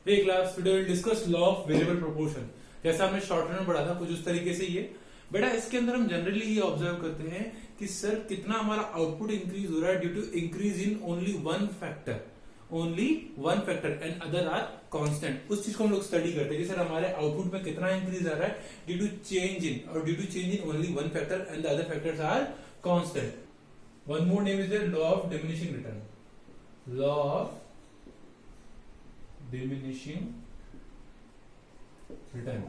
Hey class, today will discuss law of variable proportion. जैसा हमने short run में पढ़ा था कुछ उस तरीके से ये बेटा, इसके अंदर हम जनरली ये ऑब्जर्व करते हैं कि सर कितना हमारा आउटपुट इंक्रीज हो रहा है due to increase in only one factor and other are constant. उस चीज को हम लोग स्टडी करते हैं कि सर हमारे आउटपुट में कितना इंक्रीज आ रहा है due to change in only one factor and the other factors are constant. One more name is the law of diminishing return. Law of diminishing return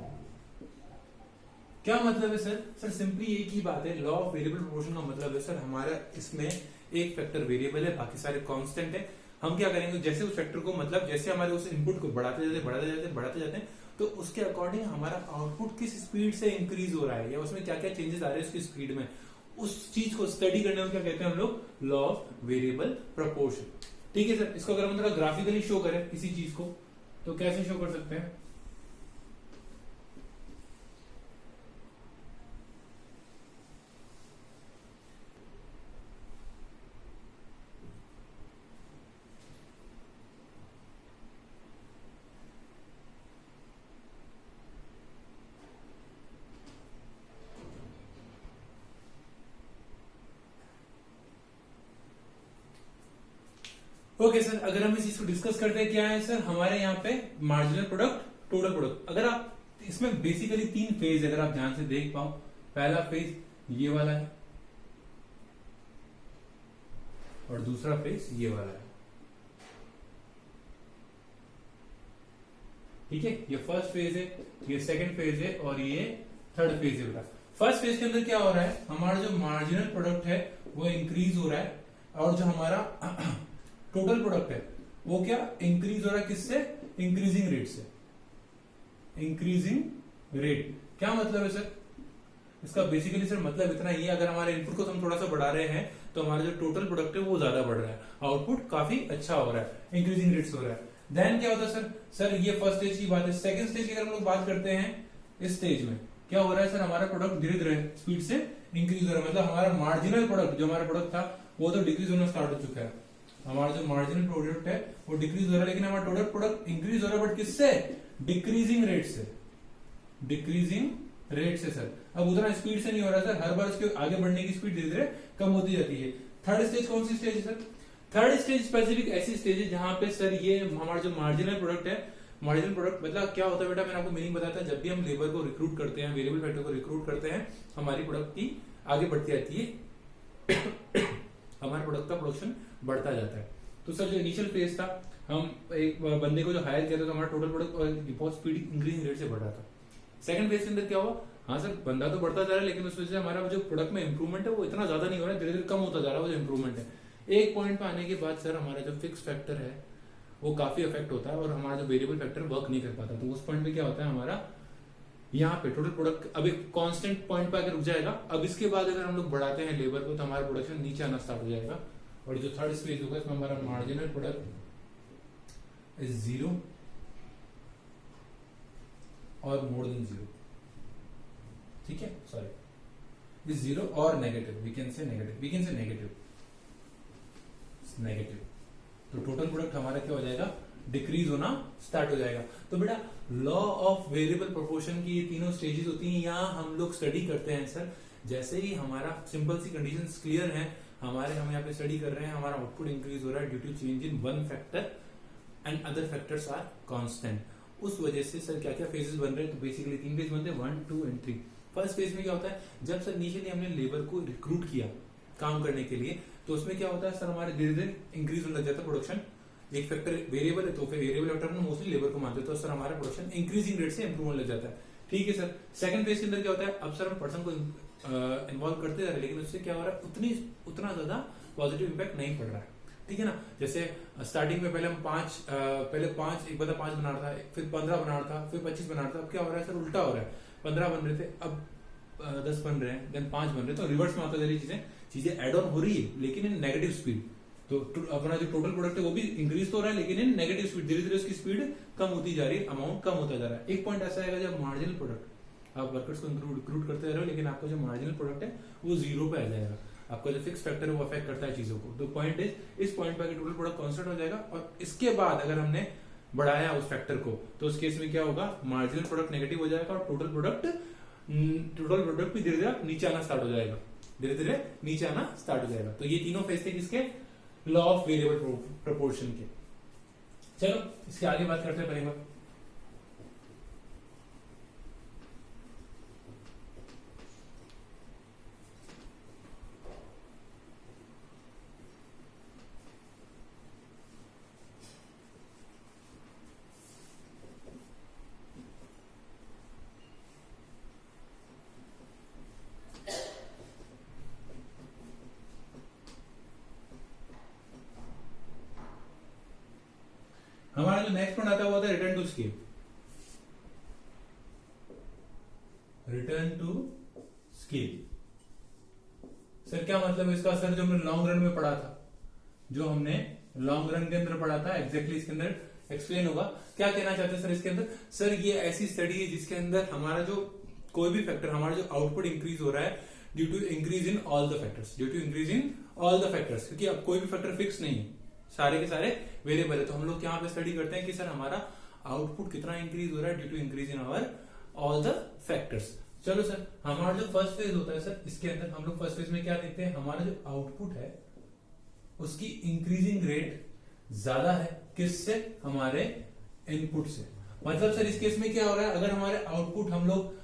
क्या मतलब है सर? सर सिंपली एक ही बात है। लॉ ऑफ वेरिएबल प्रोपोर्शन का मतलब है sir हमारा इसमें एक फैक्टर वेरिएबल है, बाकी सारे कांस्टेंट है। हम क्या करेंगे, जैसे उस फैक्टर को मतलब जैसे हमारे उस इनपुट को बढ़ाते जाते हैं तो उसके अकॉर्डिंग हमारा आउटपुट किस स्पीड से इंक्रीज हो रहा है या उसमें क्या क्या चेंजेस आ रहे हैं उसकी स्पीड में, उस चीज को स्टडी करने में क्या कहते हैं हम लोग, लॉ ऑफ वेरिएबल प्रोपोर्शन। ठीक है सर, इसको अगर हम थोड़ा ग्राफिकली शो करें किसी चीज को तो कैसे शो कर सकते हैं? ओके सर, अगर हम इस चीज को डिस्कस करते हैं, क्या है सर हमारे यहाँ पे मार्जिनल प्रोडक्ट, टोटल प्रोडक्ट। अगर आप इसमें बेसिकली तीन फेज अगर आप ध्यान से देख पाओ, पहला फेज ये वाला है और दूसरा फेज ये वाला है। ठीक है, ये फर्स्ट फेज है, ये सेकंड फेज है और ये थर्ड फेज है। फर्स्ट फेज के अंदर क्या हो रहा है, हमारा जो मार्जिनल प्रोडक्ट है वो इंक्रीज हो रहा है और जो हमारा टोटल प्रोडक्ट है वो क्या इंक्रीज हो रहा है, किससे? इंक्रीजिंग रेट से। इंक्रीजिंग रेट क्या मतलब है सर? इसका बेसिकली सर मतलब इतना ही है, अगर हमारे इनपुट को हम थोड़ा सा बढ़ा रहे हैं तो हमारा जो टोटल प्रोडक्ट है वो ज्यादा बढ़ रहा है, आउटपुट काफी अच्छा हो रहा है, इंक्रीजिंग रेट से हो रहा है। देन क्या होता है सर? सर ये फर्स्ट स्टेज की बात है। सेकंड स्टेज की अगर हम लोग बात करते हैं, इस स्टेज में क्या हो रहा है सर, हमारा प्रोडक्ट धीरे धीरे स्पीड से इंक्रीज हो रहा है। मतलब हमारा मार्जिनल प्रोडक्ट, जो हमारा प्रोडक्ट था वो तो डिक्रीज होना स्टार्ट हो चुका है। हमारा जो मार्जिनल प्रोडक्ट है वो डिक्रीज हो रहा है, लेकिन हमारा टोटल प्रोडक्ट इंक्रीज हो रहा है, बट किससे? डिक्रीजिंग रेट से। डिक्रीजिंग रेट से सर। अब उतना स्पीड से नहीं हो रहा सर, हर बार इसके आगे बढ़ने की स्पीड धीरे धीरे कम होती जाती है। थर्ड स्टेज कौन सी स्टेज है सर? थर्ड स्टेज स्पेसिफिक ऐसी स्टेज है जहां पे सर ये हमारा जो मार्जिनल प्रोडक्ट है, मार्जिनल प्रोडक्ट मतलब क्या होता है बेटा, मैंने आपको मीनिंग बताया था। जब भी हम लेबर को रिक्रूट करते हैं, वेरिएबल फैक्टर को रिक्रूट करते हैं, हमारी प्रोडक्ट की आगे बढ़ती जाती है हमारे प्रोडक्ट का प्रोडक्शन बढ़ता जाता है। तो सर जो इनिशियल फेज था, हम एक बंदे को जो हायर किया था तो हमारा टोटल प्रोडक्ट बहुत स्पीड इंक्रीजिंग रेट से बढ़ रहा था। सेकंड फेज के अंदर क्या हुआ, हाँ सर बंदा तो बढ़ता जा रहा है, लेकिन उस वजह से हमारा जो प्रोडक्ट में इंप्रूवमेंट है वो इतना ज्यादा नहीं हो रहा है, धीरे धीरे कम होता जा रहा है वो जो इंप्रूवमेंट है। एक पॉइंट पे आने के बाद सर हमारा जो फिक्स फैक्टर है वो काफी अफेक्ट होता है और हमारा जो वेरिएबल फैक्टर वर्क नहीं कर पाता। तो उस पॉइंट पे क्या होता है, हमारा यहाँ पे टोटल प्रोडक्ट अब एक कांस्टेंट पॉइंट पे आकर रुक जाएगा। अब इसके बाद अगर हम लोग बढ़ाते हैं लेबर को तो हमारा प्रोडक्शन नीचे आना स्टार्ट हो जाएगा और जो थर्ड स्टेज होगा इसमें हमारा मार्जिनल प्रोडक्ट इज जीरो और मोर देन जीरो। ठीक है, सॉरी इज जीरो और negative, we can say negative. तो टोटल प्रोडक्ट हमारा क्या हो जाएगा, डिक्रीज होना स्टार्ट हो जाएगा। तो बेटा लॉ ऑफ वेरिएबल प्रोपोर्शन की ये तीनों स्टेजेस होती हैं, यहाँ हम लोग स्टडी करते हैं सर। जैसे ही हमारा सिंपल सी कंडीशंस क्लियर हैं, हम यहाँ पे स्टडी कर रहे हैं, हमारा आउटपुट इंक्रीज हो रहा है due to change in one factor and other factors are constant. उस वजह से सर क्या क्या फेजेस बन रहे हैं, तो बेसिकली तीन फेज बनते हैं, 1, 2 एंड 3। फर्स्ट फेज में क्या होता है, जब सर इनिशियली हमने लेबर को रिक्रूट किया काम करने के लिए, तो उसमें क्या होता है सर, हमारे धीरे धीरे इंक्रीज होने लग जाता है प्रोडक्शन। एक फैक्टर वेरिएबल है तो फिर वेरिएबल फैक्टर में मोस्टली लेबर को मानते हैं, तो सर हमारा प्रोडक्शन इंक्रीजिंग रेट से इंप्रूव होने लग जाता है। ठीक है सर, सेकंड फेज के अंदर क्या होता है, अब सर हम पर्सन को इन्वॉल्व करते जा रहे हैं, लेकिन उससे क्या हो रहा है, उतना ज्यादा पॉजिटिव इंपैक्ट नहीं पड़ रहा है। ठीक है ना, जैसे स्टार्टिंग में पहले हम पहले 5 एक बता 5 बना रहा था, फिर 15 बना रहा था, फिर 25 बना रहा था। अब क्या हो रहा है सर, उल्टा हो रहा है। 15 बन रहे थे, अब 10 बन रहे हैं, देन 5 बन रहे हैं, तो रिवर्स में आता जा रही चीजें ऐड ऑन हो रही है, लेकिन इन नेगेटिव स्पीड। तो अपना जो टोटल प्रोडक्ट है वो भी इंक्रीज तो हो रहा है, लेकिन इन नेगेटिव स्पीड, धीरे धीरे उसकी स्पीड कम होती जा रही है, अमाउंट कम होता जा रहा है। एक पॉइंट ऐसा आएगा जब मार्जिनल प्रोडक्ट, आप वर्कर्स को रिक्रूट करते रहे हो, लेकिन आपका जो मार्जिनल प्रोडक्ट है वो जीरो पे आ जाएगा। आपका जो फिक्स फैक्टर है वो अफेक्ट करता है चीजों को। तो पॉइंट इज, इस पॉइंट पे टोटल प्रोडक्ट कांस्टेंट हो जाएगा। और इसके बाद अगर हमने बढ़ाया उस फैक्टर को, तो उस केस में क्या होगा, मार्जिनल प्रोडक्ट नेगेटिव हो जाएगा और टोटल प्रोडक्ट भी धीरे धीरे नीचे आना स्टार्ट हो जाएगा, धीरे धीरे नीचे आना स्टार्ट हो जाएगा। तो ये तीनों फेज थे किसके, लॉ ऑफ वेरिएबल प्रोपोर्शन के। चलो इसके आगे बात करते हैं पहले बार। हमारा जो नेक्स्ट पॉइंट आता है वो होता है return to scale. Return to scale sir क्या मतलब है इसका, सर जो हमने लॉन्ग रन में पढ़ा था, जो हमने लॉन्ग रन के अंदर पढ़ा था, एग्जैक्टली इसके अंदर एक्सप्लेन होगा। क्या कहना चाहते हैं सर इसके अंदर, सर ये ऐसी स्टडी है जिसके अंदर हमारा जो कोई भी फैक्टर, हमारा जो आउटपुट इंक्रीज हो रहा है due to increase in all the factors, due to increase in all the factors, क्योंकि अब कोई भी फैक्टर फिक्स नहीं है, सारे के सारे वेरिएबल है। तो हम लोग यहाँ पे स्टडी करते हैं कि सर हमारा आउटपुट कितना इंक्रीज हो रहा है due to increase in our all the factors. चलो सर हमारा जो फर्स्ट फेज होता है सर, इसके अंदर हम लोग फर्स्ट फेज में क्या देखते हैं, हमारा जो आउटपुट है उसकी इंक्रीजिंग रेट ज्यादा है किससे, हमारे इनपुट से। मतलब सर इस केस में क्या हो रहा है, अगर हमारे आउटपुट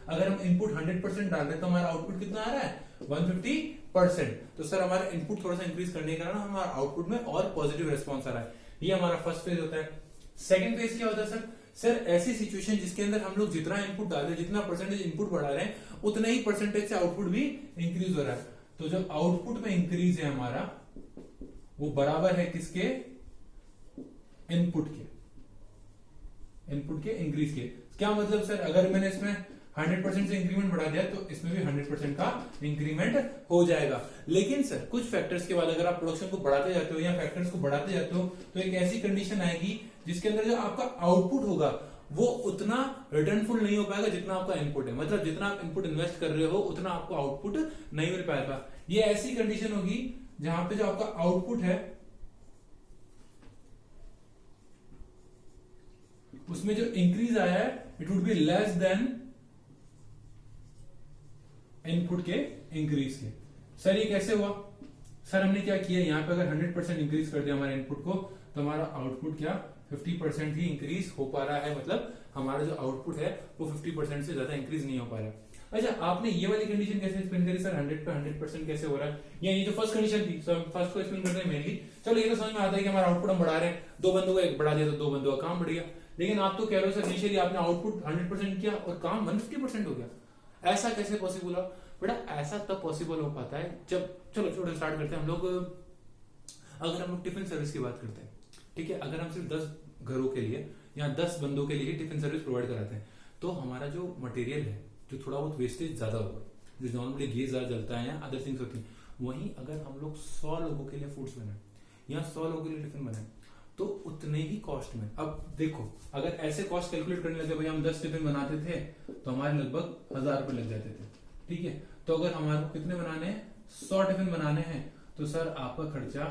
अगर हम इनपुट 100% डाल रहे हैं तो हमारा आउटपुट कितना आ रहा है, 150%। तो सर हमारा इनपुट थोड़ा सा इंक्रीज करने के कारण हमारा आउटपुट में और पॉजिटिव रेस्पॉन्स आ रहा है। ये हमारा फर्स्ट फेज होता है। सेकंड फेज क्या होता है सर, सर ऐसी सिचुएशन जिसके अंदर हम लोग जितना इनपुट डाल रहे हैं, जितना परसेंटेज इनपुट बढ़ा रहे हैं, उतना ही परसेंटेज से आउटपुट भी इंक्रीज हो रहा है। तो जो आउटपुट में इंक्रीज है हमारा, वो बराबर है किसके, इनपुट के इंक्रीज के। क्या मतलब सर, अगर मैंने इसमें 100% से इंक्रीमेंट बढ़ा दिया तो इसमें भी 100% का इंक्रीमेंट हो जाएगा। लेकिन सर कुछ फैक्टर्स के बाद अगर आप प्रोडक्शन को बढ़ाते जाते हो या फैक्टर्स को बढ़ाते जाते हो तो एक ऐसी कंडीशन आएगी जिसके अंदर जो आपका आउटपुट होगा वो उतना रिटर्नफुल नहीं हो पाएगा जितना आपका इनपुट है। मतलब जितना आप इनपुट इन्वेस्ट कर रहे हो उतना आपको आउटपुट नहीं मिल पाएगा। ये ऐसी कंडीशन होगी जहां पे जो आपका आउटपुट है उसमें जो इंक्रीज आया है it would be less than input के इंक्रीज के। सर ये कैसे हुआ, सर हमने क्या किया, यहाँ पे अगर 100% इंक्रीज कर दिया हमारे इनपुट को तो हमारा आउटपुट क्या 50% ही इंक्रीज हो पा रहा है। मतलब हमारा जो आउटपुट है वो 50% से ज्यादा इंक्रीज नहीं हो पा रहा है। अच्छा आपने ये वाली कंडीशन कैसे एक्सप्लेन करी सर, 100 पे 100% कैसे हो रहा है, या ये जो फर्स्ट कंडीशन थी, फर्स्ट को एक्सप्लेन करते हैं मेनली। चलो ये तो समझ में आता है कि हमारा आउटपुट हम बढ़ा रहे हैं, 2 बंदों को एक बढ़ा दिया तो 2 बंदों का काम बढ़ गया। लेकिन आप तो कह रहे हो सर इनिशियली आपने आउटपुट 100% किया और काम 150% हो गया, ऐसा कैसे पॉसिबल हो बेटा? ऐसा तब पॉसिबल हो पाता है जब, चलो छोटे स्टार्ट करते हैं हम लोग। अगर हम लोग टिफिन सर्विस की बात करते हैं, ठीक है, अगर हम सिर्फ 10 घरों के लिए या 10 बंदों के लिए टिफिन सर्विस प्रोवाइड कराते हैं तो हमारा जो मटेरियल है जो थोड़ा बहुत वेस्टेज ज्यादा होगा, जो नॉर्मली गैस ज्यादा जलता है या अदर थिंग्स होती है, वहीं अगर हम लोग 100 लोगों के लिए फूड्स बनाए या 100 लोगों के लिए टिफिन बनाए तो उतने ही कॉस्ट में, अब देखो अगर ऐसे कॉस्ट कैलकुलेट करने लगे, भाई हम 10 टिफिन बनाते थे तो हमारे लगभग 1000 रुपए लग जाते थे, ठीक है। तो अगर हमारे को कितने बनाने हैं, 100 टिफिन बनाने हैं तो सर आपका खर्चा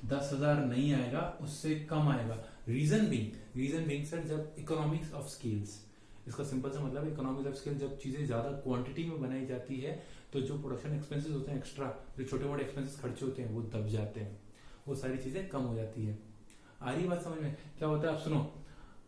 10,000 नहीं आएगा, उससे कम आएगा। रीजन बीइंग सर, जब इकोनॉमिक्स ऑफ स्केल्स, इसका सिंपल सा मतलब इकोनॉमिक्स ऑफ स्केल, जब चीजें ज्यादा क्वांटिटी में बनाई जाती है तो जो प्रोडक्शन एक्सपेंसेस होते हैं एक्स्ट्रा, जो छोटे मोटे एक्सपेंसेस खर्चे होते हैं वो दब जाते हैं, वो सारी चीजें कम हो जाती है। आ रही बात समझ में? क्या होता है आप सुनो,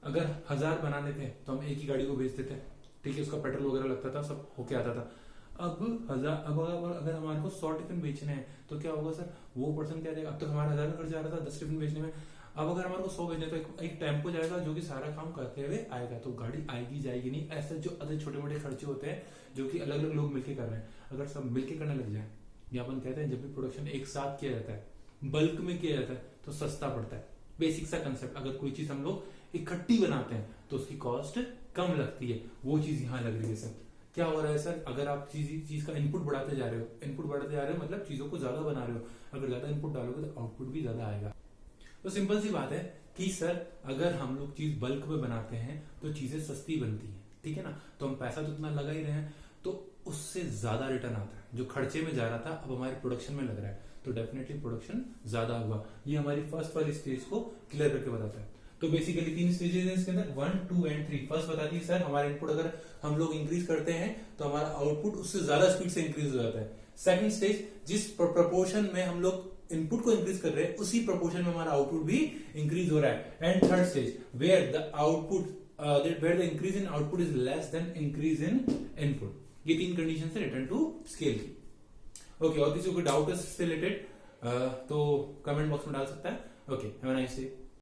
अगर 1000 बनाने थे तो हम एक ही गाड़ी को भेजते थे, ठीक है, उसका पेट्रोल वगैरह लगता था, सब होके आता था। अब अगर हमारे को 100 टिफिन बेचने हैं तो क्या होगा सर, वो पर्सन क्या देगा, अब तक हमारा 1000 का खर्चा आ रहा था 10 टिफिन बेचने में, अब अगर हमारे को 100 बेचने तो एक टेम्पो जाएगा जो कि सारा काम करते हुए आएगा, तो गाड़ी आएगी जाएगी नहीं। ऐसे जो अदर छोटे मोटे खर्चे होते हैं जो कि अलग अलग लोग मिलकर कर रहे हैं, अगर सब मिलकर करने लग जाए, या अपन कहते हैं जब भी प्रोडक्शन एक साथ किया जाता है, बल्क में किया जाता है तो सस्ता पड़ता है। बेसिक सा कंसेप्ट, अगर कोई चीज हम लोग इकट्ठी बनाते हैं तो उसकी कॉस्ट कम लगती है, वो चीज यहाँ लग रही है सर। क्या हो रहा है सर, अगर आप चीज का इनपुट बढ़ाते जा रहे हो, मतलब चीजों को ज्यादा बना रहे हो, अगर ज्यादा इनपुट डालोगे तो आउटपुट भी ज्यादा आएगा। तो सिंपल सी बात है कि सर अगर हम लोग चीज बल्क में बनाते हैं तो चीजें सस्ती बनती है, ठीक है ना, तो हम पैसा तो उतना लगा ही रहे हैं तो उससे ज्यादा रिटर्न आता है। जो खर्चे में जा रहा था अब हमारे प्रोडक्शन में लग रहा है तो डेफिनेटली प्रोडक्शन ज्यादा हुआ। ये हमारी फर्स्ट वाली स्टेज को क्लियर करके बताता है। तो बेसिकली 3 स्टेजेस हैं इसके अंदर, 1, 2 एंड 3। फर्स्ट बताती है सर हमारा इनपुट अगर हम लोग इंक्रीज करते हैं तो हमारा आउटपुट उससे ज्यादा स्पीड से इंक्रीज हो जाता है। सेकंड स्टेज, जिस प्रोपोर्शन में हम लोग इनपुट को इंक्रीज कर रहे हैं उसी प्रोपोर्शन में हमारा आउटपुट भी इंक्रीज हो रहा है। And third stage, where the output where the increase in output is less than increase in input। ये 3 कंडीशन से रिटर्न टू स्केल की। ओके, और किसी को डाउट है इससे रिलेटेड तो कमेंट बॉक्स में डाल सकता है। Okay, have a nice day.